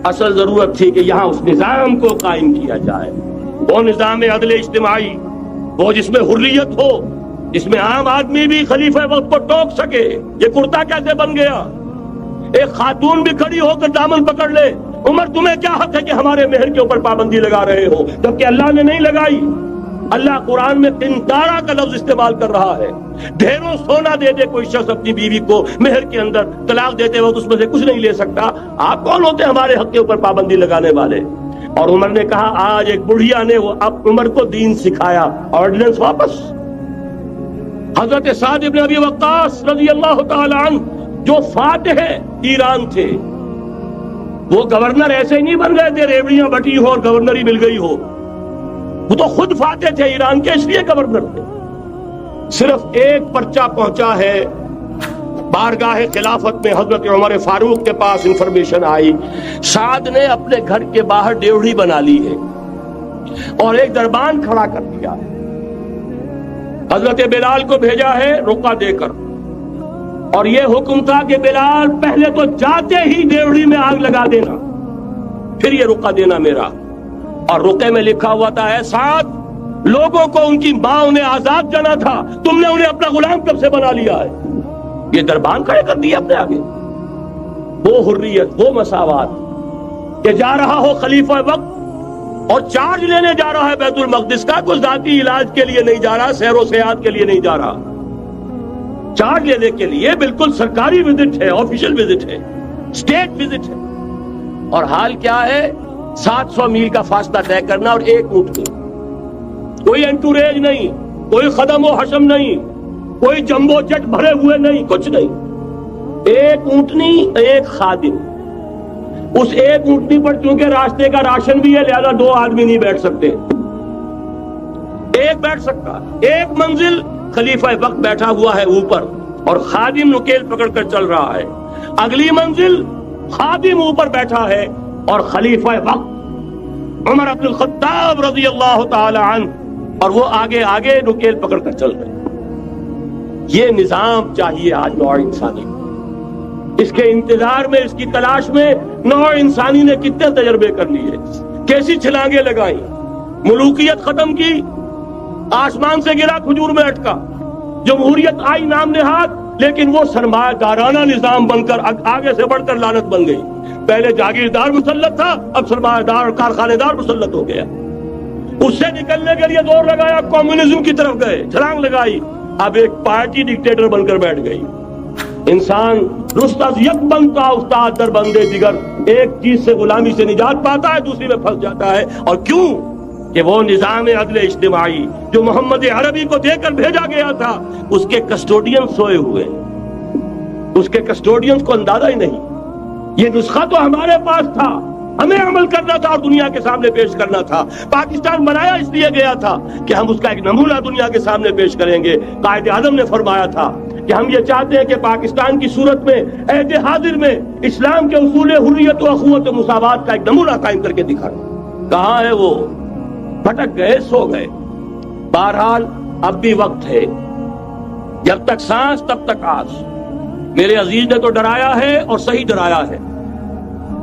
اصل ضرورت تھی کہ یہاں اس نظام کو قائم کیا جائے، وہ نظام عدل اجتماعی، وہ جس میں حریت ہو، جس میں عام آدمی بھی خلیفہ وقت کو ٹوک سکے۔ یہ کرتا کیسے بن گیا؟ ایک خاتون بھی کھڑی ہو کر دامن پکڑ لے، عمر تمہیں کیا حق ہے کہ ہمارے مہر کے اوپر پابندی لگا رہے ہو، جبکہ اللہ نے نہیں لگائی۔ اللہ قرآن میں قنطارہ کا لفظ استعمال کر رہا ہے۔ ڈھیروں سونا دے دے کوئی شخص اپنی بیوی کو مہر کے اندر، طلاق دیتے وقت اس میں سے کچھ نہیں لے سکتا، آپ کون ہوتے ہمارے حق کے اوپر پابندی لگانے والے؟ اور عمر نے کہا آج ایک بڑھیا نے وہ اب عمر کو دین سکھایا، آرڈیننس واپس۔ حضرت سعد بن ابی وقاص رضی اللہ تعالی عنہ جو فاتح ایران تھے، وہ گورنر ایسے ہی نہیں بن گئے تھے ریوڑیاں بٹی ہو اور گورنر ہی مل گئی ہو، وہ تو خود فاتح تھے ایران کے، اس لیے گورنر تھے۔ صرف ایک پرچہ پہنچا ہے بارگاہ خلافت میں، حضرت عمر فاروق کے پاس انفارمیشن آئی سعد نے اپنے گھر کے باہر ڈیوڑی بنا لی ہے اور ایک دربان کھڑا کر دیا ہے۔ حضرت بلال کو بھیجا ہے رقعہ دے کر، اور یہ حکم تھا کہ بلال پہلے تو جاتے ہی ڈیوڑی میں آگ لگا دینا، پھر یہ رقعہ دینا میرا۔ اور رقعے میں لکھا ہوا تھا اے سعد، لوگوں کو ان کی ماں نے آزاد جانا تھا، تم نے انہیں اپنا غلام کب سے بنا لیا ہے؟ یہ دربان کھڑے کر دیا اپنے آگے۔ وہ حریت، وہ مساوات کہ جا رہا ہو خلیفہ وقت اور چارج لینے جا رہا ہے بیت المقدس کا، کوئی ذاتی علاج کے لیے نہیں جا رہا، سیر و سیاحت کے لیے نہیں جا رہا، چارج لینے کے لیے بالکل سرکاری وزٹ ہے، آفیشل وزٹ ہے، اسٹیٹ وزٹ ہے۔ اور حال کیا ہے؟ 700 میل کا فاصلہ طے کرنا اور ایک اونٹ کی، کوئی انٹوریج نہیں، کوئی خدم و حشم نہیں، کوئی جمبو جٹ بھرے ہوئے نہیں، کچھ نہیں، ایک اونٹنی ایک خادم۔ اس ایک اونٹنی پر چونکہ راستے کا راشن بھی ہے لہذا 2 آدمی نہیں بیٹھ سکتے، ایک بیٹھ سکتا۔ ایک منزل خلیفہ وقت بیٹھا ہوا ہے اوپر اور خادم نکیل پکڑ کر چل رہا ہے، اگلی منزل خادم اوپر بیٹھا ہے اور خلیفہ وقت عمر بن الخطاب رضی اللہ تعالی عنہ اور وہ آگے آگے نکیل پکڑ کر چل رہے۔ یہ نظام چاہیے آج نوع انسانی کو۔ اس کے انتظار میں، اس کی تلاش میں نوع انسانی نے کتنے تجربے کر لیے، کیسی چھلانگیں لگائیں، ملوکیت ختم کی، آسمان سے گرا کھجور میں اٹکا، جمہوریت آئی نام نہاد، لیکن وہ سرمایہ دارانہ نظام بن کر آگے سے بڑھ کر لعنت بن گئی۔ پہلے جاگیردار مسلط تھا، اب سرمایہ دار اور کارخانے دار مسلط ہو گیا۔ اس سے نکلنے کے لیے زور لگایا، کمیونزم کی طرف گئے، چھلانگ لگائی، اب ایک پارٹی ڈکٹیٹر بن کر بیٹھ گئی۔ انسان رست از یک بنتا استاد در بندے دیگر، ایک چیز سے غلامی سے نجات پاتا ہے، دوسری میں پھنس جاتا ہے۔ اور کیوں؟ کہ وہ نظام عدل اجتماعی جو محمد عربی کو دے کر بھیجا گیا تھا، اس کے کسٹوڈین سوئے ہوئے، اس کے کسٹوڈینز کو اندازہ ہی نہیں۔ یہ نسخہ تو ہمارے پاس تھا، ہمیں عمل کرنا تھا اور دنیا کے سامنے پیش کرنا تھا۔ پاکستان بنایا اس لیے گیا تھا کہ ہم اس کا ایک نمونہ دنیا کے سامنے پیش کریں گے۔ قائد اعظم نے فرمایا تھا کہ ہم یہ چاہتے ہیں کہ پاکستان کی صورت میں عہد حاضر میں اسلام کے اصول حریت و اخوت و مساوات کا ایک نمونہ قائم کر کے دکھائیں۔ کہاں ہے وہ؟ بھٹک گئے، سو گئے۔ بہرحال اب بھی وقت ہے، جب تک سانس تب تک آس۔ میرے عزیز نے تو ڈرایا ہے اور صحیح ڈرایا ہے۔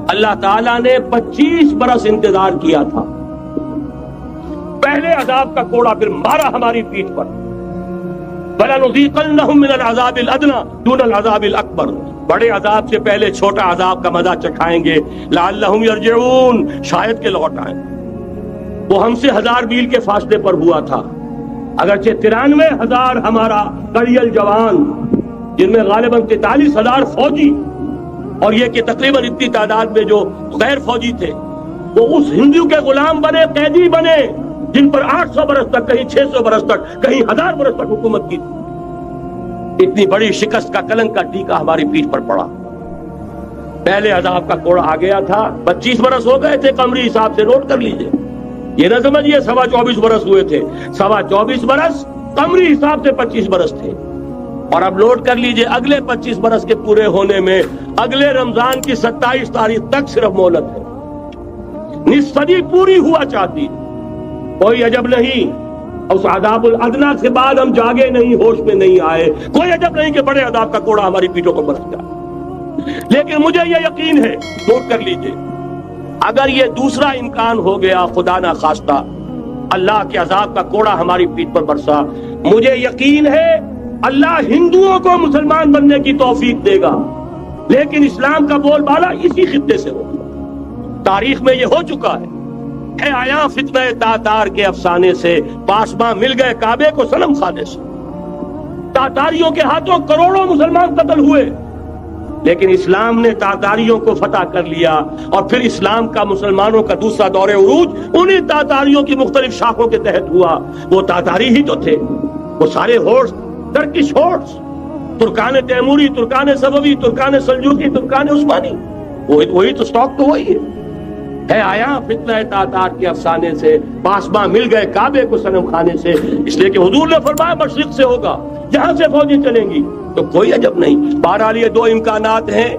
اللہ تعالیٰ نے 25 برس انتظار کیا تھا، پہلے عذاب کا کوڑا پھر مارا ہماری پیٹھ پر۔ وَلَنُذِيقَنَّهُم مِّنَ الْعَذَابِ الْأَدْنَىٰ دُونَ الْعَذَابِ الْأَكْبَرِ، بڑے عذاب سے پہلے چھوٹا عذاب کا مزہ چکھائیں گے۔ لَعَلَّهُمْ يَرْجِعُونَ، شاید کہ لوٹ آئیں۔ وہ ہم سے 1000 میل کے فاصلے پر ہوا تھا، اگرچہ 93,000 ہمارا کڑیل جوان، جن میں غالباً 43,000 فوجی، اور یہ کہ تقریباً اتنی تعداد میں جو غیر فوجی تھے، وہ اس ہندو کے غلام بنے، قیدی بنے، جن پر 800 برس تک، کہیں 600 برس تک، کہیں 1000 برس تک حکومت کی تھی۔ اتنی بڑی شکست کا کلنک کا ٹیکا ہماری پیٹھ پر پڑا۔ پہلے عذاب کا کوڑا آ گیا تھا، 25 برس ہو گئے تھے قمری حساب سے، نوٹ کر لیجئے، یہ نہ سمجھیے 24.25 برس ہوئے تھے، 24.25 برس قمری حساب سے 25 برس تھے۔ اور اب نوٹ کر لیجئے اگلے 25 برس کے پورے ہونے میں اگلے رمضان کی 27 تاریخ تک صرف مہلت ہے۔ نصف صدی پوری ہوا چاہتی، کوئی عجب نہیں اس عذاب الادنا کے بعد ہم جاگے نہیں، ہوش میں نہیں آئے، کوئی عجب نہیں کہ بڑے عذاب کا کوڑا ہماری پیٹھوں پر برس جائے۔ لیکن مجھے یہ یقین ہے، نوٹ کر لیجئے، اگر یہ دوسرا امکان ہو گیا خدا نہ خواستہ اللہ کے عذاب کا کوڑا ہماری پیٹھ پر برسا، مجھے یقین ہے اللہ ہندوؤں کو مسلمان بننے کی توفیق دے گا، لیکن اسلام کا بول بالا اسی خطے سے ہوگا۔ تاریخ میں یہ ہو چکا ہے آیا فتنہ تاتار کے افسانے سے، پاسباں مل گئے کعبے کو صنم خانے سے، تاتاریوں کے ہاتھوں کروڑوں مسلمان قتل ہوئے، لیکن اسلام نے تاتاریوں کو فتح کر لیا، اور پھر اسلام کا مسلمانوں کا دوسرا دور عروج انہی تاتاریوں کی مختلف شاخوں کے تحت ہوا۔ وہ تاتاری ہی تو تھے، وہ سارے ہورس، ٹرکش ہورس، ترکان تیموری، ترکان صفوی، ترکان سلجوقی، ترکان عثمانی، وہی تو سٹاک تو وہی ہے آیا فتنہ تاتار کے افسانے سے، پاسباں مل گئے کعبے کو صنم خانے سے، اس لیے کہ حضور نے فرمایا مشرق سے ہوگا، جہاں سے فوجیں چلیں گی، تو کوئی عجب نہیں۔ بہرحال یہ دو امکانات ہیں،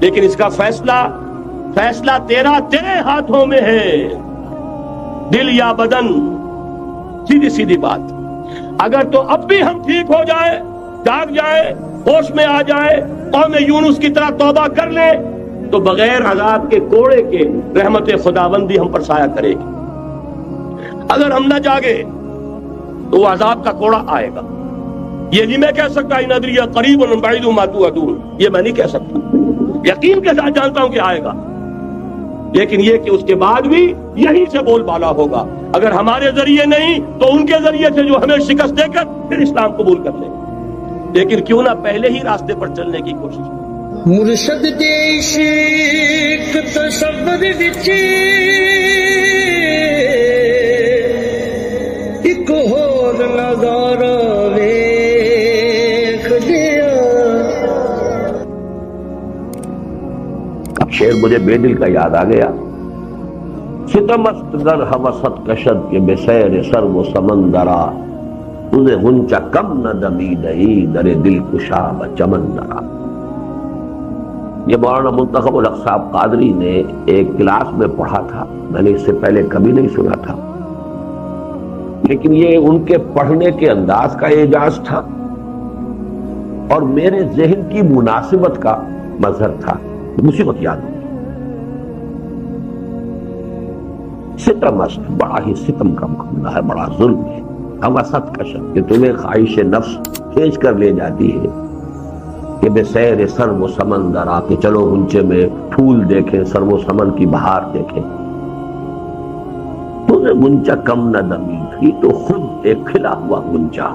لیکن اس کا فیصلہ تیرے ہاتھوں میں ہے، دل یا بدن، سیدھی بات۔ اگر تو اب بھی ہم ٹھیک ہو جائیں، جاگ جائیں، ہوش میں آ جائیں، قوم یونس کی طرح توبہ کر لیں، تو بغیر عذاب کے کوڑے کے رحمت خداوندی ہم پر سایہ کرے گی۔ اگر ہم نہ جاگے تو وہ عذاب کا کوڑا آئے گا۔ یہ نہیں میں کہہ سکتا ان ادری قریب بعید ما توعدون، یہ میں نہیں کہہ سکتا، یقین کے ساتھ جانتا ہوں کہ آئے گا، لیکن یہ کہ اس کے بعد بھی یہی سے بول بالا ہوگا۔ اگر ہمارے ذریعے نہیں تو ان کے ذریعے سے جو ہمیں شکست دے کر پھر اسلام قبول کر لیں، لیکن کیوں نہ پہلے ہی راستے پر چلنے کی کوشش کریں۔ مرشد دے عشق تصور وچ ایک ہور نظارہ ویکھ لیا۔ اب شعر مجھے بے دل کا یاد آ گیا، ستمست در حوست کشد کے بے سیر سر و سمندرا، تجھے غنچہ کم نہ دمیدہی در دل کشا و چمن درا۔ یہ مولانا منتخب الحق صاحب قادری نے ایک کلاس میں پڑھا تھا، میں نے اس سے پہلے کبھی نہیں سنا تھا، لیکن یہ ان کے پڑھنے کے انداز کا اعجاز تھا اور میرے ذہن کی مناسبت کا مظہر تھا۔ مصیبت یاد ہوگی، ستمست بڑا ہی ستم کا معاملہ ہے، بڑا ظلم ہے، حوست کشد کہ تمہیں خواہش نفس کھینچ کر لے جاتی ہے کہ بے سیر سر و سمندر آ کے چلو غنچے میں پھول دیکھیں، سر و سمن کی بہار دیکھیں، تجھے غنچہ کم نہ دمی تھی تو خود ایک کھلا ہوا غنچہ،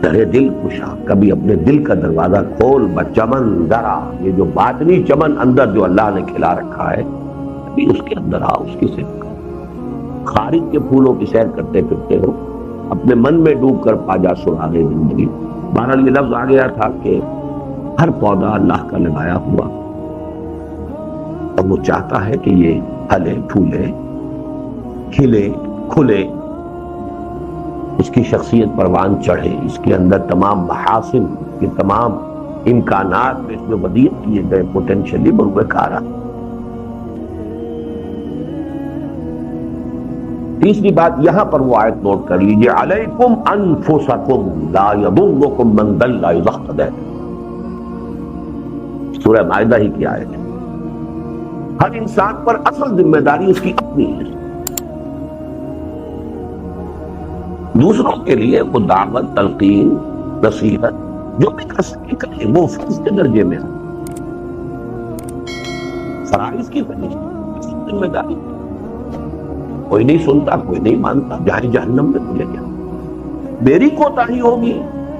درے دل کشا، کبھی اپنے دل کا دروازہ کھول، بچمن درا، یہ جو باطنی چمن اندر جو اللہ نے کھلا رکھا ہے کبھی اس کے اندر آ، اس کی سیر، خارج کے پھولوں کی سیر کرتے پھرتے ہو، اپنے من میں ڈوب کر پا جا سراغ زندگی۔ بہرحال یہ لفظ آ گیا تھا کہ ہر پودا اللہ کا لگایا ہوا اور وہ چاہتا ہے کہ یہ پھلے پھولے، کھلے کھلے، اس کی شخصیت پروان چڑھے، اس کے اندر تمام محاسن کے تمام امکانات میں اس میں ودیعت کیے گئے پوٹینشلی بروئے کارا۔ تیسری بات یہاں پر وہ آیت نوٹ کر لیجئے، علیکم انفسکم لا یضرکم من ضل اذا اہتدیتم، سورہ مائدہ ہی کی آیت ہے۔ ہر انسان پر اصل ذمہ داری اس کی اپنی ہے، دوسروں کے لیے وہ دعوت، تلقین، نصیحت جو بھی کر سکے کرے، وہ فرض کے درجے میں ہے، فرائض کی ذمہ داری۔ کوئی نہیں سنتا، کوئی نہیں مانتا، جہاں جہنم میں مجھے کیا، میری کوتاہی ہوگی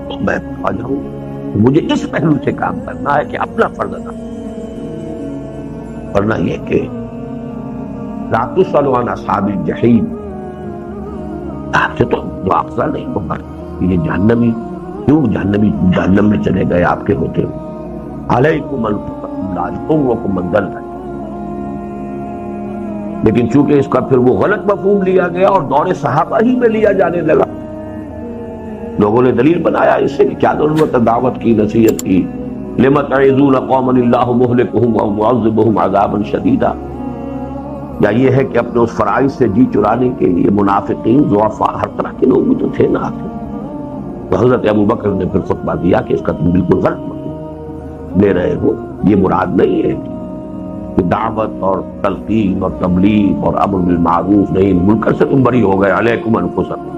تو میں آ جاؤں گا۔ مجھے اس پہلو سے کام کرنا ہے کہ اپنا فرض ادا، ورنہ یہ کہ لا تسألوا عن اصحاب الجحیم، آپ سے تو مواخذہ نہیں ہوگا کہ یہ جہنمی کیوں جہنم میں چلے گئے آپ کے ہوتے ہوئے۔ علیکم انفسکم لا یضرکم من ضل، لیکن چونکہ اس کا پھر وہ غلط مفہوم لیا گیا اور دور صحابہ ہی میں لیا جانے لگا، لوگوں نے دلیل بنایا اس سے کہ کیا ضرورت ہے دعوت کی، نصیحت کی، لم تعظون قوما اللہ مہلکہم او معذبہم عذابا شدیدا، یا یہ ہے کہ اپنے اس فرائض سے جی چرانے کے لیے منافقین، ضعفاء، ہر طرح کے لوگ بھی تو تھے نا۔ تو حضرت ابو بکر نے پھر خطبہ دیا کہ اس کا تم بالکل غلط مفہوم لے رہے ہو، یہ مراد نہیں ہے دعوت اور تلقین اور تبلیغ اور امر بالمعروف نہیں منکر سے تم بری ہو گئے، علیکم انفسکم،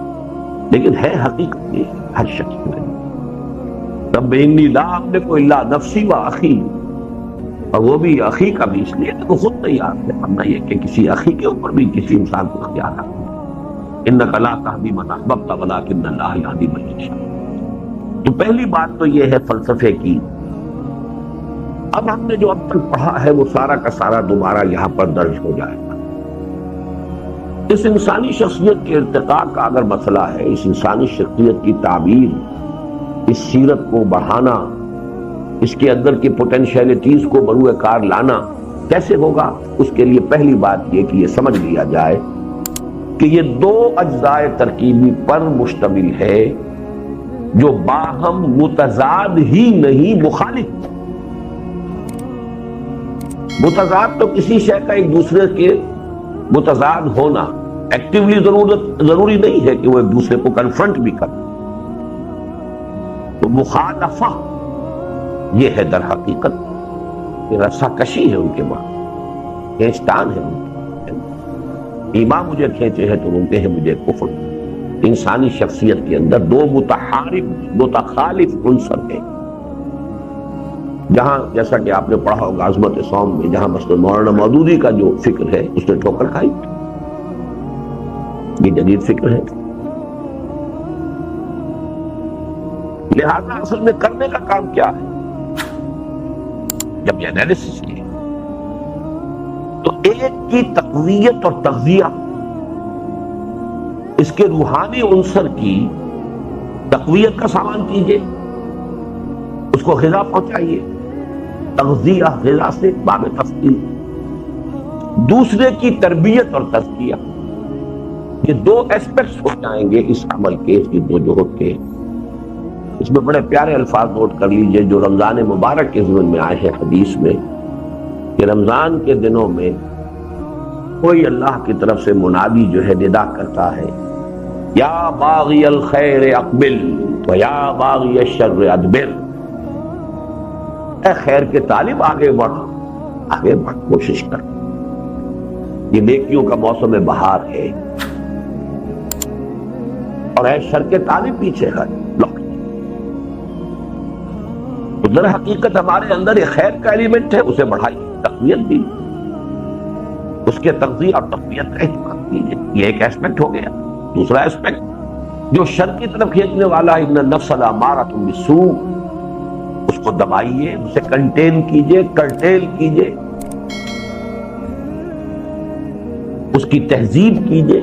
لیکن ہے حقیقت یہ ہر شخص میں رب انی لا املک الا نفسی و اخی، اور وہ بھی اخی کا بھی اس لیے کہ خود تیار ہے، ورنہ یہ کہ کسی اخی کے اوپر بھی کسی انسان کو اختیار ہے۔ انک لا تہدی من احببت ولکن اللہ یہدی من یشاء۔ تو پہلی بات تو یہ ہے فلسفے کی۔ اب ہم نے جو اب تک پڑھا ہے وہ سارا کا سارا دوبارہ یہاں پر درج ہو جائے گا۔ اس انسانی شخصیت کے ارتقاء کا اگر مسئلہ ہے، اس انسانی شخصیت کی تعبیر، اس سیرت کو بڑھانا، اس کے اندر کی پوٹینشیلٹیز کو بروئے کار لانا کیسے ہوگا؟ اس کے لیے پہلی بات یہ کہ یہ سمجھ لیا جائے کہ یہ دو اجزاء ترکیبی پر مشتمل ہے جو باہم متضاد ہی نہیں مخالف۔ متضاد تو کسی شے کا ایک دوسرے کے متضاد ہونا ایکٹیولی ضروری نہیں ہے کہ وہ ایک دوسرے کو کنفرنٹ بھی کرے، تو مخالفہ یہ ہے در حقیقت کہ رسا کشی ہے ان کے وہاں، کھینچتان ہے ان کے، ایمان مجھے کھینچے ہے تو روکتے ہیں مجھے کفر۔ انسانی شخصیت کے اندر دو متحارب متخالف عنصر ہیں، جہاں جیسا کہ آپ نے پڑھا ہوگا عظمت صوم میں، جہاں مثلا مولانا مودودی کا جو فکر ہے اس نے ٹھوکر کھائی، یہ جدید فکر ہے۔ لہذا اصل میں کرنے کا کام کیا ہے؟ جب یہ انالیسس کی تو ایک کی تقویت اور تغذیہ، اس کے روحانی عنصر کی تقویت کا سامان کیجئے، اس کو غذا پہنچائیے، تغذیہ غذا سے باب تفصیل۔ دوسرے کی تربیت اور تزکیہ، یہ دو ایسپیکٹس ہو جائیں گے اس عمل کے، اس کی دو جہد کے۔ اس میں بڑے پیارے الفاظ نوٹ کر لیجئے جو رمضان مبارک کے ضمن میں آئے ہیں حدیث میں، کہ رمضان کے دنوں میں کوئی اللہ کی طرف سے منادی جو ہے ندا کرتا ہے، یا باغی الخیر اقبل و یا باغی الشر ادبر، اے خیر کے طالب آگے بڑھ، آگے بڑھ، کوشش کر، یہ نیکیوں کا موسم بہار ہے، اور اے شر کے طالب پیچھے ہٹ، لوٹ۔ در حقیقت ہمارے اندر ایک خیر کا ایلیمنٹ ہے، اسے بڑھائیے، تقویت دی، اس کے تغذیہ اور تقویت کا اہتمام کیجیے، یہ ایک ایسپیکٹ ہو گیا۔ دوسرا ایسپیکٹ جو شر کی طرف کھینچنے والا ہے، ان النفس لامارۃ بالسوء، اس کو دبائیے، اسے کنٹین کیجیے، کرٹیل کیجیے، اس کی تہذیب کیجیے،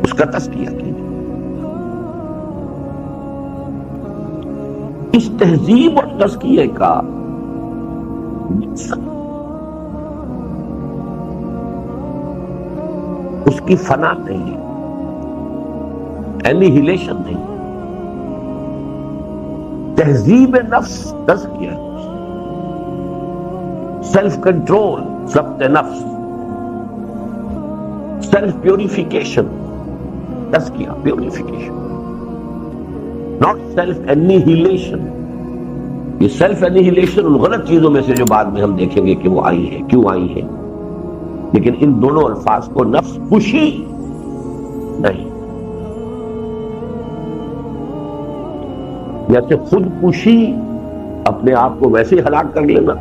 اس کا تزکیہ کیجیے۔ اس تہذیب اور تزکیے کا اس کی فنا نہیں ہے، اینیہیلیشن نہیں، تہذیب نفس، تزکیہ، سیلف کنٹرول، ضبط نفس، سیلف پیوریفیکیشن، تزکیہ، پیوریفیکیشن، ناٹ سیلف اینیہیلیشن۔ یہ سیلف اینیہیلیشن ان غلط چیزوں میں سے جو بعد میں ہم دیکھیں گے کہ وہ آئی ہے، کیوں آئی ہے، لیکن ان دونوں الفاظ کو نفس خوشی نہیں، جیسے خود کشی اپنے آپ کو ویسے ہی ہلاک کر لینا،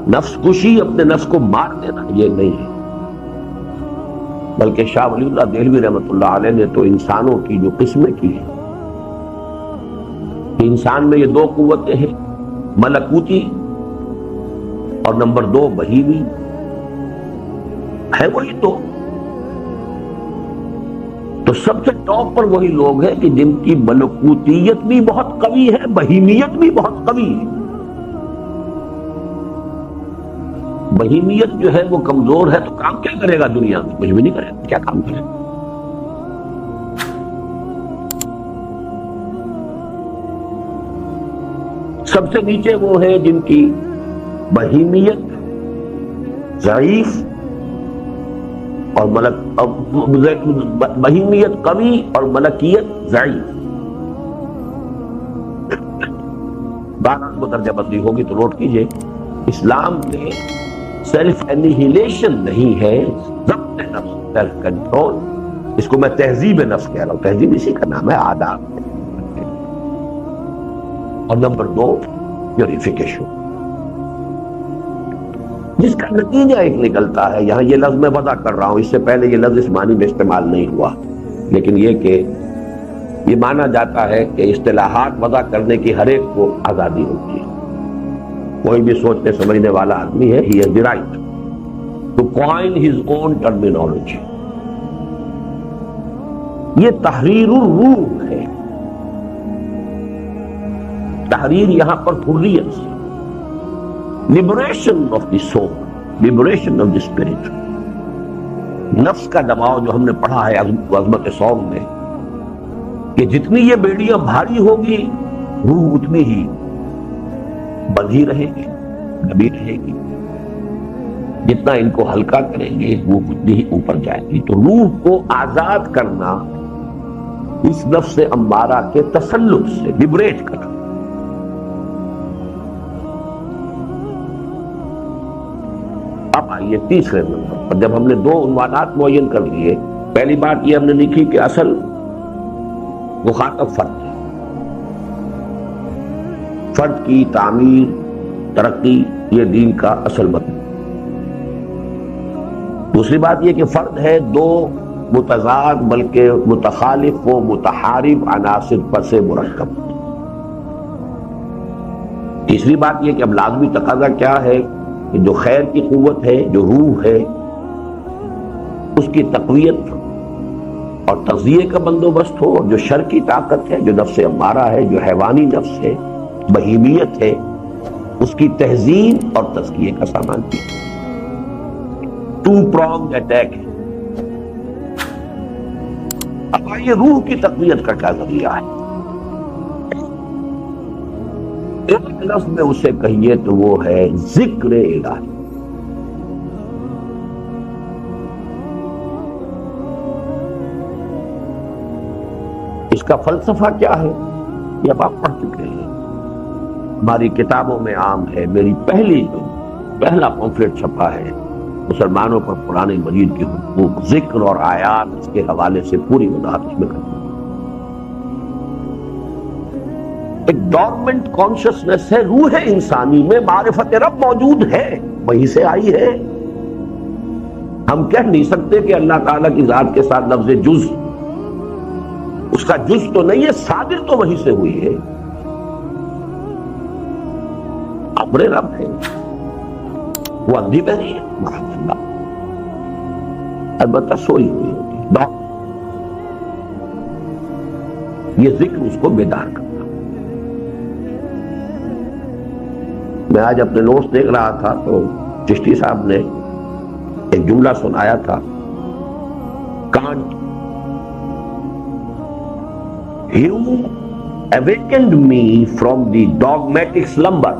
نفس کشی اپنے نفس کو مار دینا، یہ نہیں ہے۔ بلکہ شاہ ولی اللہ دہلوی رحمۃ اللہ علیہ نے تو انسانوں کی جو قسمیں کی ہیں، کہ انسان میں یہ دو قوتیں ہیں، ملکوتی اور نمبر 2 بہیمی، ہے وہی دو۔ تو سب سے ٹاپ پر وہی لوگ ہیں کہ جن کی ملکوتیت بھی بہت قوی ہے، بہیمیت بھی بہت قوی ہے۔ بہیمیت جو ہے وہ کمزور ہے تو کام کیا کرے گا دنیا میں؟ کچھ بھی نہیں کرے گا، کیا کام کرے گا؟ سب سے نیچے وہ ہیں جن کی بہیمیت ضعیف اور بہیمیت قوی اور ملکیت ضعیف۔ بہرحال کو درجہ بندی ہوگی تو نوٹ کیجئے اسلام میں سیلف انہیلیشن نہیں ہے، ضبط نفس، سیلف کنٹرول. اس کو میں تہذیب نفس کہہ رہا ہوں. تہذیب اسی کا نام ہے، آداب. اور نمبر 2 پیوریفیکیشن، جس کا نتیجہ ایک نکلتا ہے. یہاں یہ لفظ میں وضع کر رہا ہوں، اس سے پہلے یہ لفظ اس معنی میں استعمال نہیں ہوا، لیکن یہ کہ یہ مانا جاتا ہے کہ اصطلاحات وضع کرنے کی ہر ایک کو آزادی ہوتی ہے. کوئی بھی سوچنے سمجھنے والا آدمی ہے، he has the right to coin his own terminology. یہ تحریر الروح ہے. تحریر یہاں پر حریت سے، liberation of the civil, liberation of the spirit. نفس کا دباؤ جو ہم نے پڑھا ہے عظمت صوم میں، کہ جتنی یہ بیڑیاں بھاری ہوگی روح اتنی ہی بندھی رہے گی، دبی رہے گی. جتنا ان کو ہلکا کریں گے روح اتنی ہی اوپر جائے گی. تو روح کو آزاد کرنا اس نفس امارہ کے تسلط سے، لبریٹ کرنا. اب آئیے تیسرے نمبر پر. جب ہم نے 2 عنوانات معین کر لیے، پہلی بات یہ ہم نے لکھی کہ اصل مخاطب فرد ہے، فرد کی تعمیر، ترقی، یہ دین کا اصل مطلب. دوسری بات یہ کہ فرد ہے 2 متضاد بلکہ متخالف و متحارب عناصر پر سے مرکب. تیسری بات یہ کہ اب لازمی تقاضا کیا ہے کہ جو خیر کی قوت ہے، جو روح ہے، اس کی تقویت اور تغذیے کا بندوبست ہو، اور جو شر کی طاقت ہے، جو نفس امارہ ہے، جو حیوانی نفس ہے، بہیمیت ہے، اس کی تہذیب اور تزکیے کا سامان بھی. 2 pronged اٹیک ہے. اب آئیے روح کی تقویت کا کیا ذریعہ ہے. ایک لفظ میں اسے کہیے تو وہ ہے ذکر الہی. اس کا فلسفہ کیا ہے یہ اب آپ پڑھ چکے ہیں، ہماری کتابوں میں عام ہے. میری پہلا پمفلٹ چھپا ہے مسلمانوں پر قرآن مجید کے حقوق، ذکر اور آیات اس کے حوالے سے پوری وضاحت اس میں کرتا ہوں. ایک ڈورمنٹ کانشسنس ہے روح انسانی میں، معرفت رب موجود ہے، وہیں سے آئی ہے. ہم کہہ نہیں سکتے کہ اللہ تعالیٰ کی ذات کے ساتھ لفظ جز، اس کا جز تو نہیں ہے، صادر تو وہیں سے ہوئی ہے. امر رب ہے، وہ اندھی بہری ہے، البتہ سوئی ہوئی ہوتی ہے. یہ ذکر اس کو بیدار کرتا. میں آج اپنے نوٹس دیکھ رہا تھا تو چشتی صاحب نے ایک جملہ سنایا تھا، can't Hume awakened me from the dogmatic slumber.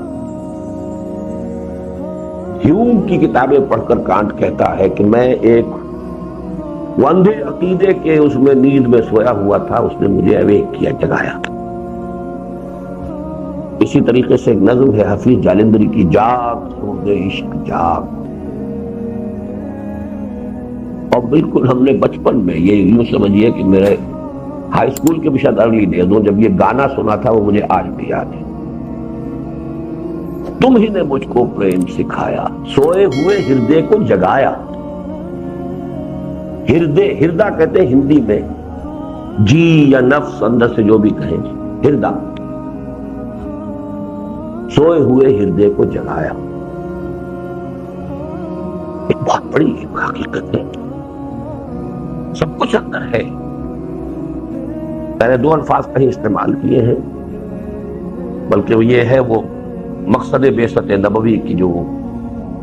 ہیوم کی کتابیں پڑھ کر کانٹ کہتا ہے کہ میں ایک اندھے عقیدے کے اس میں نیند میں سویا ہوا تھا، اس نے مجھے اویک کیا، جگایا. اسی طریقے سے ایک نظم ہے حفیظ جالندری کی، جاگ سود عشق جاگ. اور بالکل ہم نے بچپن میں یہ یوں سمجھیے کہ میرے ہائی اسکول کے بھی شاید ارلی ڈیزوں جب یہ گانا سنا تھا وہ مجھے آج بھی یاد ہے. تم ہی نے مجھ کو پریم سکھایا، سوئے ہوئے ہردے کو جگایا. ہردا کہتے ہیں ہندی میں جی یا نفس، اندر سے جو بھی کہیں ہردا. سوئے ہوئے ہردے کو جگایا، ایک بہت بڑی حقیقت ہے. سب کچھ اندر ہے. میں نے 2 الفاظ کہیں استعمال کیے ہیں، بلکہ وہ یہ ہے وہ مقصد بعثت نبوی کی جو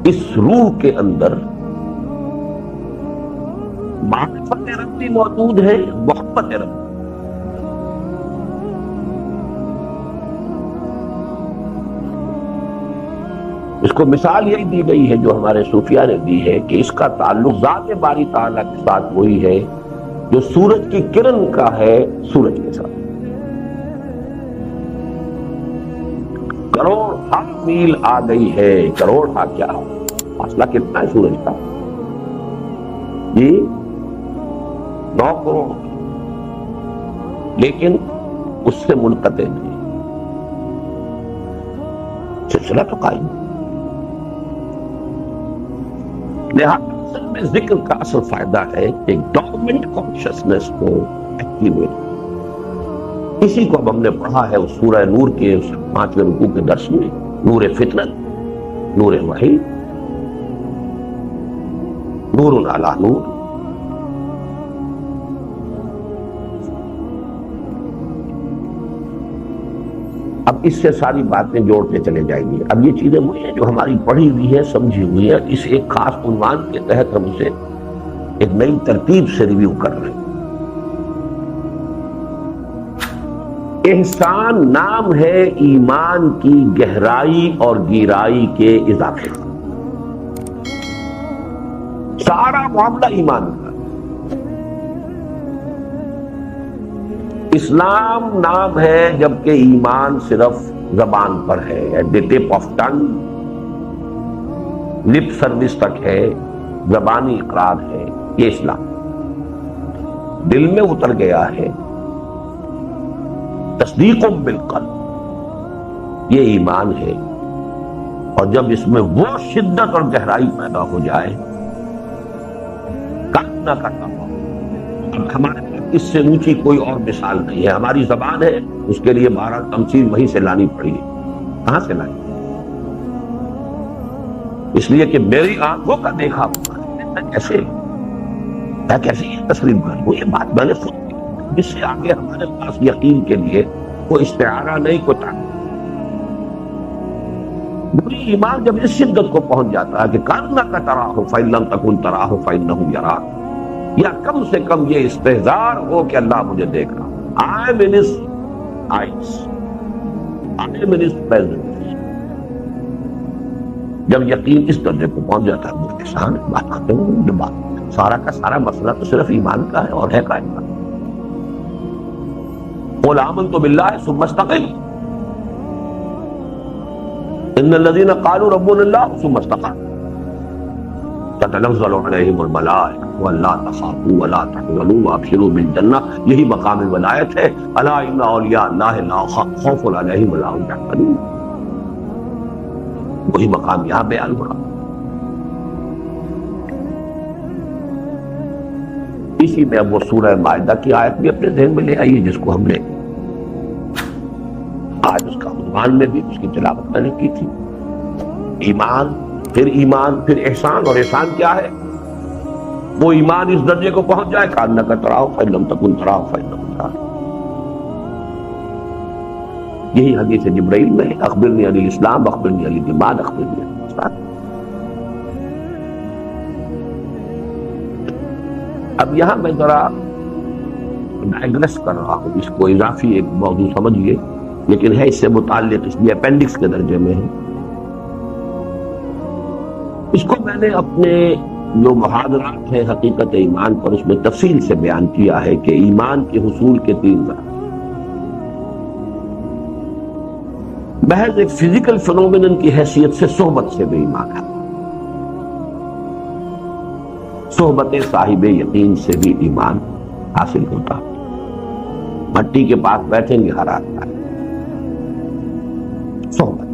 اس روح کے اندر معرفت ربی موجود ہے، محبت ربی. اس کو مثال یہی دی گئی ہے جو ہمارے صوفیاء نے دی ہے کہ اس کا تعلق ذات باری تعالیٰ کے ساتھ وہی ہے جو سورج کی کرن کا ہے سورج کے ساتھ. کروڑ میل آ گئی ہے. کروڑ کیا فاصلہ کتنا ہے سورج کا؟ جی 9 کروڑ، لیکن اس سے منقطع نہیں، سلسلہ تو قائم. لہٰذا اصل میں ذکر کا اصل فائدہ ہے کہ ڈورمنٹ کانشسنس کو ایکٹیویٹ. اسی کو اب ہم نے پڑھا ہے اس سورہ نور کے 5ویں رکوع کے درس میں. نور فطرت، نور وحی، نور علی نور. اب اس سے ساری باتیں جوڑتے چلے جائیں گے. اب یہ چیزیں وہی ہیں جو ہماری پڑھی ہوئی ہے، سمجھی ہوئی ہے. اس ایک خاص عنوان کے تحت ہم اسے ایک نئی ترتیب سے ریویو کر رہے ہیں. احسان نام ہے ایمان کی گہرائی اور گیرائی کے اضافے کا. سارا معاملہ ایمان کا. اسلام نام ہے جبکہ ایمان صرف زبان پر ہے، at the tip of tongue, lip service تک ہے، زبانی اقرار ہے. یہ اسلام دل میں اتر گیا ہے، تصدیق بالقلب، یہ ایمان ہے. اور جب اس میں وہ شدت اور گہرائی پیدا ہو جائے، کام نہ کرنا. اب ہمارے اس سے اونچی کوئی اور مثال نہیں ہے. ہماری زبان ہے، اس کے لیے 12 تمثیل وہیں سے لانی پڑی ہے. کہاں سے لانی؟ اس لیے کہ میری آنکھوں کا دیکھا کیسے یہ تصریف کروں. یہ بات میں نے خود کی، جس سے آگے ہمارے پاس یقین کے لیے کوئی استعارہ نہیں، کوئی تعلق. بری ایمان جب اس شدت کو پہنچ جاتا ہے کہ کاننا کا تراہ فإن لم تکن تراہ فإنہ یراک، یا کم سے کم یہ استحضار ہو کہ اللہ مجھے دیکھ رہا. I am in his eyes, I am in his presence. جب یقین اس درجے کو پہنچ جاتا ہے وہ کسان بات کرتے ہیں. سارا کا سارا مسئلہ تو صرف ایمان کا ہے اور ہے قائم کا. قل آمنت باللہ ثم استقم، ان الذین قالوا ربنا اللہ ثم استقاموا تتنزل علیہم الملائکۃ ولا تخافوا ولا تحزنوا وابشروا بالجنہ. یہی مقام ولایت ہے. الا ان اولیاء اللہ لا خوف علیہم ولا هم يحزنون. وہی مقام یہاں بیان ہو رہا. اسی میں اب وہ سورہ مائدہ کی آیت بھی اپنے ذہن میں لے آئیے، جس کو ہم نے آج اس کا عنوان میں بھی اس کی تلاوت میں نے کی تھی. ایمان، پھر احسان. اور احسان کیا ہے؟ وہ ایمان اس درجے کو پہنچ جائے کاننا کا تراہ فإن لم تکن تراہ فإنہ یراک. یہی حدیث جبرائیل میں ہے، اخبرنی عن الاسلام اخبرنی عن الایمان اخبرنی عن الاحسان. اب یہاں میں ذرا ڈائگریس کر رہا ہوں، اس کو اضافی ایک موضوع سمجھیے، لیکن ہے اس سے متعلق، اس لیے اپینڈکس کے درجے میں ہے. اس کو میں نے اپنے جو محاضرات ہیں حقیقت ایمان پر، اس میں تفصیل سے بیان کیا ہے کہ ایمان کے حصول کے 3 راز. محض ایک فزیکل فنومینن کی حیثیت سے صحبت سے بھی ایمان ہے. صحبت صاحب یقین سے بھی ایمان حاصل ہوتا. مٹی کے پاس بیٹھیں گے ہر آدمی. صحبت،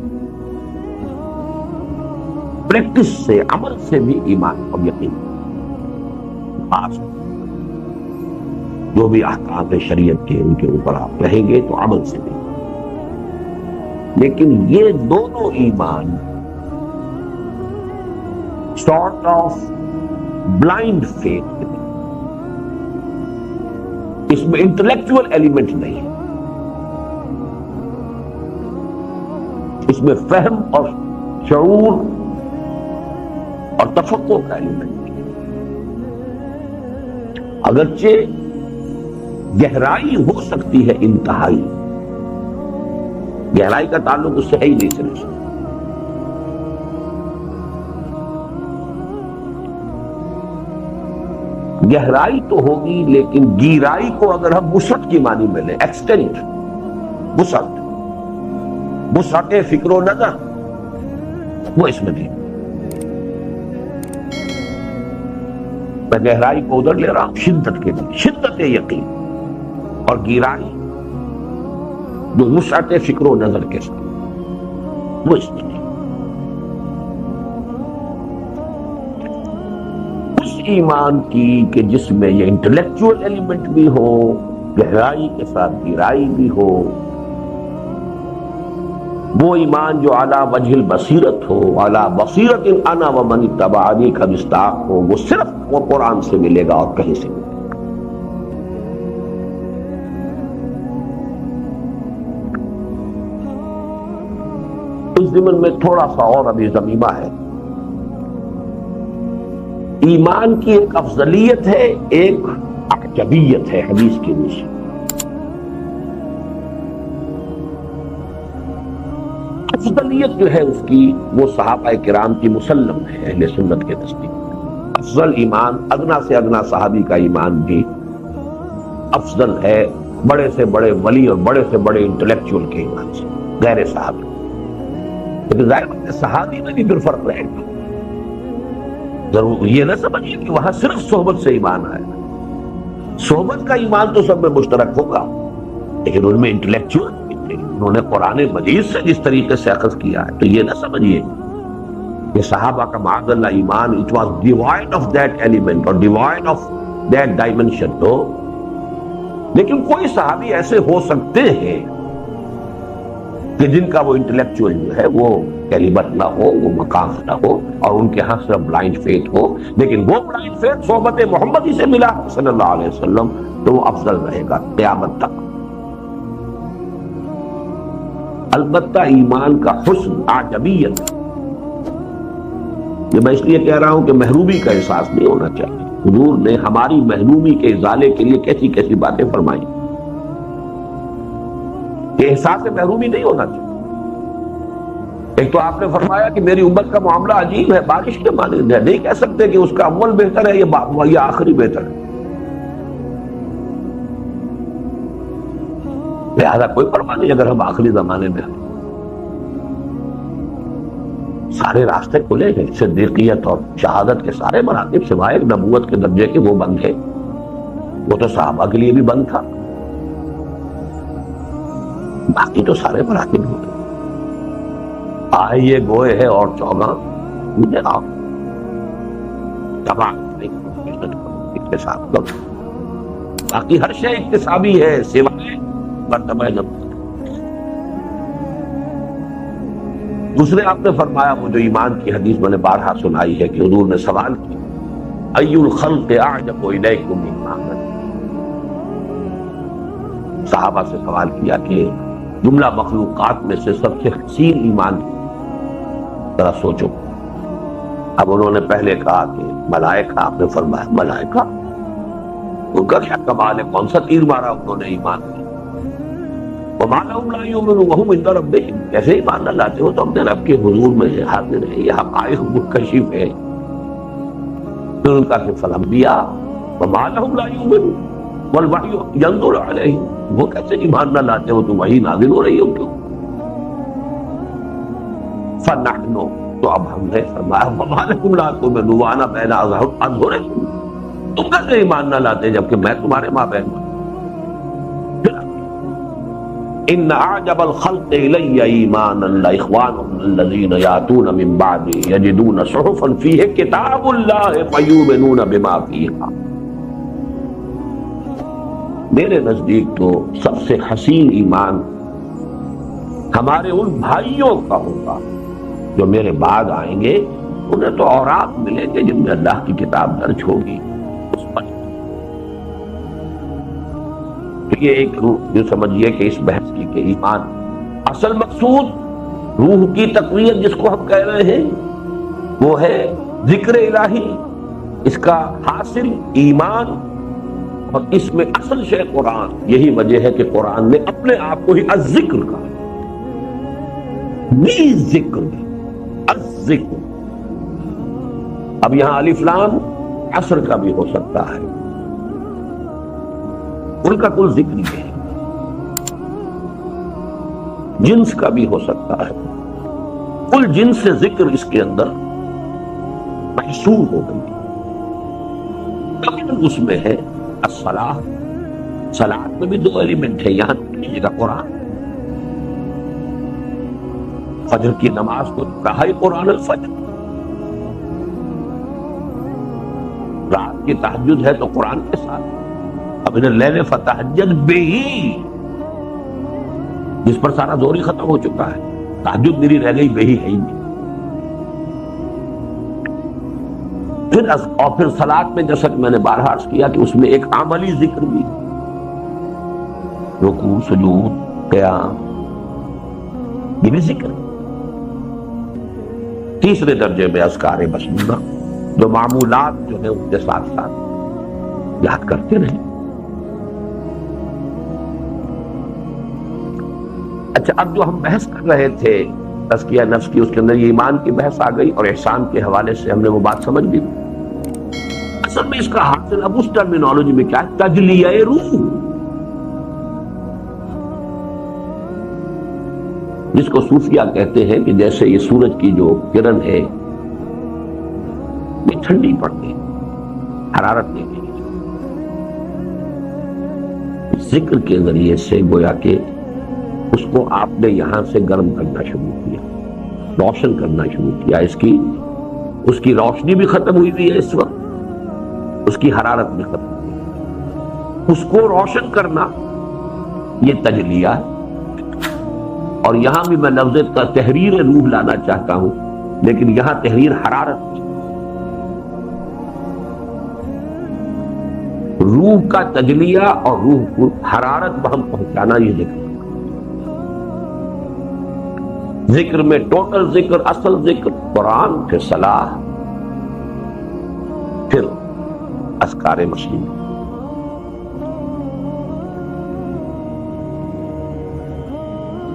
پریکٹس سے، عمل سے بھی ایمان اور یقین خاص. جو بھی احکام شریعت کے ان کے اوپر آپ رہیں گے تو عمل سے بھی. لیکن یہ دونوں ایمان سارٹ آف بلائنڈ فیتھ، اس میں انٹلیکچوئل ایلیمنٹ نہیں ہے، اس میں فہم اور شعور اور تفقہ کا ایلیمنٹ ہے. اگرچہ گہرائی ہو سکتی ہے انتہائی، گہرائی کا تعلق اس سے ہے ہی نہیں صرف. گہرائی تو ہوگی، لیکن گیرائی کو اگر ہم وسعت کی معنی میں لیں، ایکسٹینٹ، وسعت، وسعت فکر و نظر وہ اس میں بھی. میں گہرائی کو ادھر لے رہا ہوں شدت کے لیے، شدت یقین اور گہرائی جو وسعت فکر و نظر کے ساتھ وہ اس میں نہیں. اس ایمان کی کہ جس میں یہ انٹلیکچوئل ایلیمنٹ بھی ہو، گہرائی کے ساتھ گہرائی بھی ہو، وہ ایمان جو علی وجہ البصیرت ہو، علی بصیرت انا ومن اتبعنی کا مصداق ہو، وہ صرف وہ قرآن سے ملے گا اور کہیں سے ملے گا. اس ضمن میں تھوڑا سا اور ابھی ضمیمہ ہے. ایمان کی ایک افضلیت ہے، ایک عجبیت ہے حدیث کے نیچے. افضلیت جو ہے اس کی وہ صحابہ کرام کی مسلم ہے، اہل سنت کے تصدیق. افضل ایمان ادنا سے ادنا صحابی کا ایمان بھی افضل ہے بڑے سے بڑے ولی اور بڑے سے بڑے انٹلیکچوئل کے ایمان سے، غیر صحابی. لیکن ظاہر ہے صحابی میں بھی پھر فرق رہے گا. ضرور یہ نہ سمجھیے کہ وہاں صرف صحبت سے ایمان آئے گا. صحبت کا ایمان تو سب میں مشترک ہوگا، لیکن ان میں انٹلیکچوئل بھی تھے، انہوں نے قرآن مجید سے جس طریقے سے اخذ کیا ہے. تو یہ نہ سمجھیے کہ صحابہ کا معاذ اللہ ایمان it was devoid of that element or devoid of that dimension. تو لیکن کوئی صحابی ایسے ہو سکتے ہیں کہ جن کا وہ انٹلیکچوئل جو ہے وہ کیلیبر نہ ہو، وہ مقام نہ ہو، اور ان کے ہاں صرف بلائنڈ فیتھ ہو، لیکن وہ بلائنڈ فیتھ صحبت محمدی سے ملا صلی اللہ علیہ وسلم، تو وہ افضل رہے گا قیامت تک. البتہ ایمان کا حسن عجبیت، یہ میں اس لیے کہہ رہا ہوں کہ محرومی کا احساس نہیں ہونا چاہیے. حضور نے ہماری محرومی کے ازالے کے لیے کیسی کیسی باتیں فرمائی. یہ احساس محرومی نہیں ہونا چاہیے. ایک تو آپ نے فرمایا کہ میری امت کا معاملہ عجیب ہے، بارش کے مانند ہے. نہیں کہہ سکتے کہ اس کا اول بہتر ہے یا آخری بہتر ہے. لہذا کوئی پرواہ نہیں اگر ہم آخری زمانے میں ہیں. سارے راستے کھلے ہیں. صدیقیت اور شہادت کے سارے مراتب سوائے نبوت کے درجے کے وہ بند ہے. وہ تو صحابہ کے لیے بھی بند تھا، باقی تو سارے مراتب ہوتے. آئیے گوئے ہے اور چوگاں مجھے آپ تمام کے ساتھ کرو. باقی ہر شے اکتسابی ہے سوائے مرتبہ نبوت. دوسرے آپ نے فرمایا وہ جو ایمان کی حدیث میں نے بارہا سنائی ہے کہ حضور نے سوال کیا ای الخلق اعجب الیکم ایمانا. صحابہ سے سوال کیا کہ جملہ مخلوقات میں سے سب سے حسین ایمان ذرا سوچو. اب انہوں نے پہلے کہا کہ ملائکہ. آپ نے فرمایا ملائکہ، ان کا کیا کمال ہے، کون سا تیر مارا انہوں نے ایمان میں. وَمَا لَهُمْ لَا يُؤْمِنُونَ وَهُمْ عِندَ رَبِّهِمْ. کیسے ایمان نہ لاتے ہو، تو اپنے رب کے حضور میں حاضر ہے، یہ حقائق منکشف ہے. پھر ان کا کہ فالانبیاء وَمَا لَهُمْ لَا يُؤْمِنُونَ وَالْوَحْيُ يَنزِلُ عَلَيْهِمْ. وہ کیسے ایمان نہ لاتے ہو، تو وحی نازل ہو رہی ہو کیوں. فَنَحْنُ، تو اب ہم نے فرمایا وَمَا لَكُمْ لَا تُؤْمِنُونَ وَأَنَا بَيْنَ أَظْهُرِكُمْ. تم کیسے ایمان نہ لاتے جبکہ میں تمہارے مابین ہوں. ان اعجب الخلق الی ایمانا لاخوانهم الذین یاتون من بعد یجدون صحفا فیہ کتاب اللہ فیؤمنون بما فیہا. میرے نزدیک تو سب سے حسین ایمان ہمارے ان بھائیوں کا ہوگا جو میرے بعد آئیں گے. انہیں تو اوراق ملیں گے جن میں اللہ کی کتاب درج ہوگی. اس پر یہ ایک روح جو سمجھیے کہ اس بحث کی کہ ایمان اصل مقصود روح کی تقویت جس کو ہم کہہ رہے ہیں وہ ہے ذکر الہی. اس کا حاصل ایمان، اور اس میں اصل شے قرآن. یہی وجہ ہے کہ قرآن نے اپنے آپ کو ہی الذکر کہا. بھی ذکر الذکر. اب یہاں الف لام عصر کا بھی ہو سکتا ہے، ان کا کل ذکر ہی ہے. جنس کا بھی ہو سکتا ہے، کل جنس سے ذکر اس کے اندر محصور ہو گئی۔ اس میں ہے الصلاۃ، صلاۃ میں بھی 2 ایلیمنٹ ہے، یہاں کیجیے گا قرآن، فجر کی نماز کو کہا ہی قرآن الفجر، رات کی تہجد ہے تو قرآن کے ساتھ، اب انہیں لیل فتہجد بہی، جس پر سارا زور ہی ختم ہو چکا ہے، تہجد میری رہ گئی بہی ہے ہی نہیں۔ اور پھر صلاۃ میں جیسا کہ میں نے بارہا عرض کیا کہ اس میں ایک عملی ذکر بھی، رکوع، سجود، قیام، یہ بھی ذکر۔ تیسرے درجے میں اذکار مسنونہ، جو معمولات جو ہے ان کے ساتھ ساتھ یاد کرتے رہیں۔ اچھا، اب جو ہم بحث کر رہے تھے تزکیہ نفس کی، اس کے اندر یہ ایمان کی بحث آ گئی، اور احسان کے حوالے سے ہم نے وہ بات سمجھ لی۔ اصل میں اس کا حاصل اب اس ٹرمینالوجی میں کیا ہے؟ تجلیہ روح، جس کو صوفیہ کہتے ہیں کہ جیسے یہ سورج کی جو کرن ہے یہ ٹھنڈی پڑتی ہے، حرارت دیتی ہے، ذکر کے ذریعے سے گویا کہ اس کو آپ نے یہاں سے گرم کرنا شروع کیا، روشن کرنا شروع کیا، اس کی روشنی بھی ختم ہوئی ہے اس وقت، اس کی حرارت بھی ختم ہوئی، اس کو روشن کرنا یہ تجلیہ ہے۔ اور یہاں بھی میں لفظ تحریر روح لانا چاہتا ہوں، لیکن یہاں تحریر حرارت، روح کا تجلیہ اور روح کو حرارت بہم پہنچانا، یہ ذکر میں ٹوٹل ذکر، اصل ذکر قرآن، پھر صلاح، پھر اذکار مسنونہ۔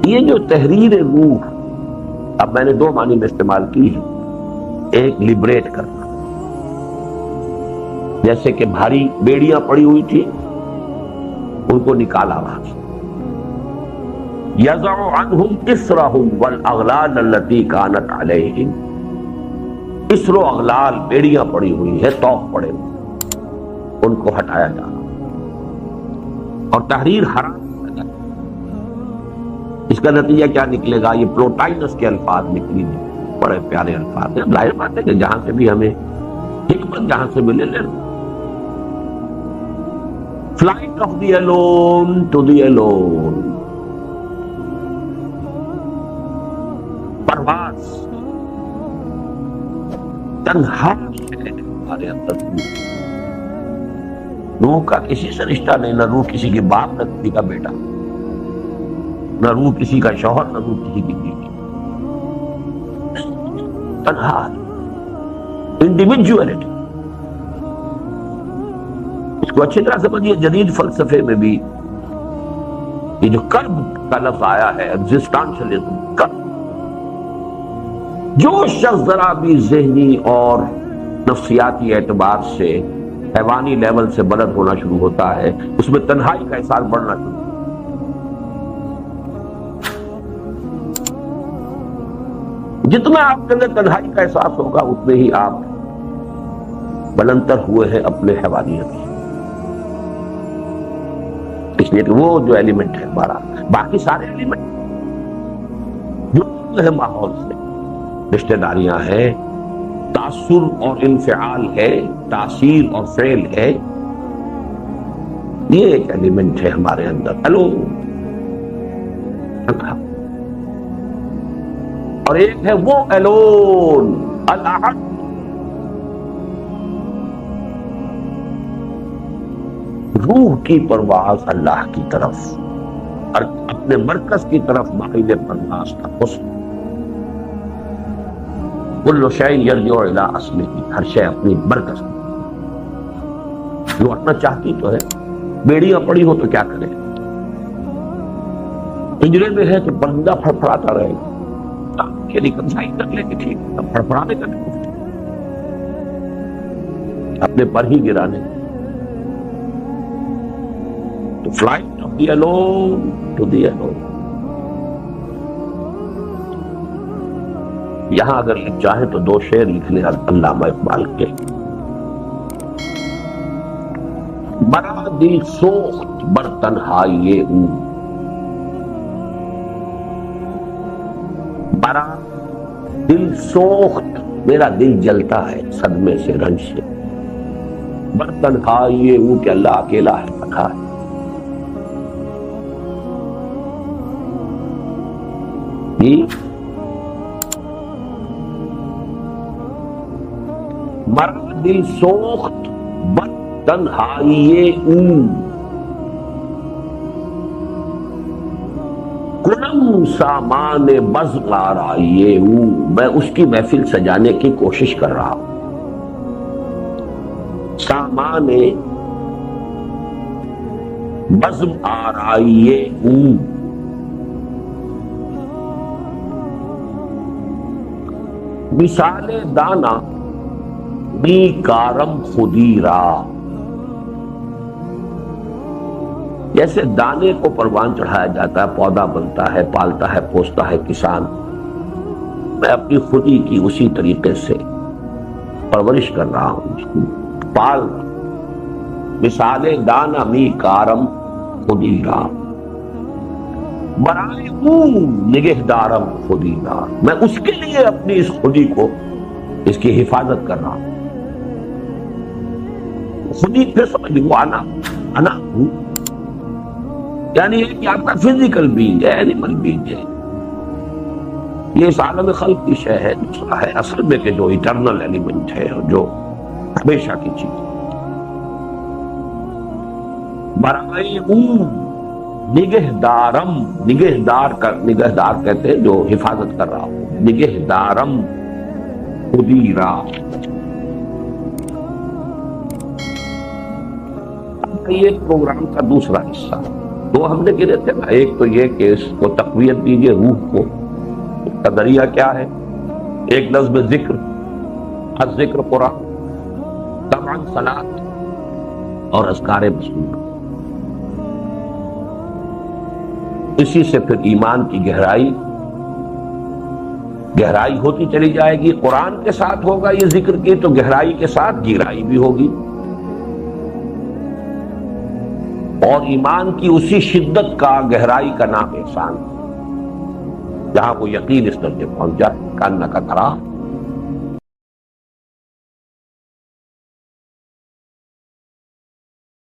یہ جو تحریر روح، اب میں نے 2 معنی میں استعمال کی ہے، ایک لبریٹ کرنا، جیسے کہ بھاری بیڑیاں پڑی ہوئی تھی ان کو نکالا وہاں سے، یَضَعُ عَنْهُمْ إِسْرَهُمْ وَالْأَغْلَالَ الَّتِي كَانَتْ عَلَيْهِمْ، اسر و اغلال، بیڑیاں پڑی ہوئی ہے، توق پڑے ہوئے، ان کو ہٹایا جانا، اور تحریر حرام۔ اس کا نتیجہ کیا نکلے گا؟ یہ پلوٹائنس کے الفاظ نکلی، بڑے پیارے الفاظ ہیں، ظاہر بات ہے کہ جہاں سے بھی ہمیں حکمت جہاں سے ملے لے، flight of the alone to the alone, پرواز تنہا ہے ہمارے اندر۔ روح کا کسی سے رشتہ نہیں، نہ روح کسی کے باپ، نہ کسی کا بیٹا، نہ روح کسی کا شوہر، نہ روح کسی کی بیوی، تنہا انڈیویجولیٹی۔ اس کو اچھی طرح سمجھیے، جدید فلسفے میں بھی یہ جو کرب کا لفظ آیا ہے، ایگزسٹانشلزم، کرب، جو شخص ذرا بھی ذہنی اور نفسیاتی اعتبار سے حیوانی لیول سے بلند ہونا شروع ہوتا ہے، اس میں تنہائی کا احساس بڑھنا شروع ہوتا ہے۔ جتنا آپ کے اندر تنہائی کا احساس ہوگا اتنے ہی آپ بلندتر ہوئے ہیں اپنے حیوانیت سے، اس لیے کہ وہ جو ایلیمنٹ ہے ہمارا، باقی سارے ایلیمنٹ جو ہے ماحول سے، رشتہ داریاں ہیں، تاثر اور انفعال ہے، تاثیر اور فعل ہے، یہ ایک ایلیمنٹ ہے ہمارے اندر۔ ہلو، اور ایک ہے وہ الون، الاحد، روح کی پرواز اللہ کی طرف، اور اپنے مرکز کی طرف مائل پرواز کا حسن۔ کل شیء یرجع الی اصلہ، ہر شے اپنی مرکز کی، جو اپنا چاہتی تو ہے، بیڑیاں پڑی ہو تو کیا کرے، پنجرے میں ہے تو پرندہ پھڑپھڑاتا رہے گا، یعنی کنسائی کر لے کہ ٹھیک، اب پھڑپھڑانے کا نہیں، اپنے پر ہی گرانے۔ تو flight of the alone to the alone, یہاں اگر لکھ چاہیں تو دو شعر لکھ لیں علامہ اقبال کے. برا دل سوخت بر تنہائی او، برا دل سوخت، میرا دل جلتا ہے صدمے سے، رنج سے، بر تنہائی او کہ اللہ اکیلا ہے، رکھا ہے. مرا دل سوخت بر تنہائی او، کنم سامان بزم آرائیے او، میں اس کی محفل سجانے کی کوشش کر رہا ہوں. سامان بزم آرائیے او، مثال دانا می کارم خودی را، جیسے دانے کو پروان چڑھایا جاتا ہے، پودا بنتا ہے، پالتا ہے، پوستا ہے کسان، میں اپنی خودی کی اسی طریقے سے پرورش کر رہا ہوں، اس کو پال. مثال دانا می کارم خودی را، برائے اون نگہدارم خودی را، میں اس کے لیے اپنی اس خودی کو، اس کی حفاظت کر رہا ہوں. خودی پھر سمجھ وہ انا ہوں، یعنی یہ کہ آپ کا فزیکل بینگ ہے، اینیمل بینگ ہے، یہ اس عالم خلق کی شے ہے. دوسرا ہے اصل میں کہ جو ایٹرنل ایلیمنٹ ہے، جو ہمیشہ کی چیز ہے. برائے اون نگہدارم، نگہدار کہتے ہیں جو حفاظت کر رہا ہوں، نگہدارم خودی را. یہ پروگرام کا دوسرا حصہ دو ہم نے گرے تھے نا. ایک تو یہ کہ اس کو تقویت دیجیے روح کو، اس کا ذریعہ کیا ہے؟ ایک نظم ذکر، الذکر قرآن، طبعاً صلاۃ اور اذکار مسنونہ. اسی سے پھر ایمان کی گہرائی ہوتی چلی جائے گی. قرآن کے ساتھ ہوگا یہ ذکر کی تو گہرائی کے ساتھ گہرائی بھی ہوگی، اور ایمان کی اسی شدت کا، گہرائی کا نام احسان، جہاں وہ یقین اس درجے پہنچ جائے کاننا کا ترا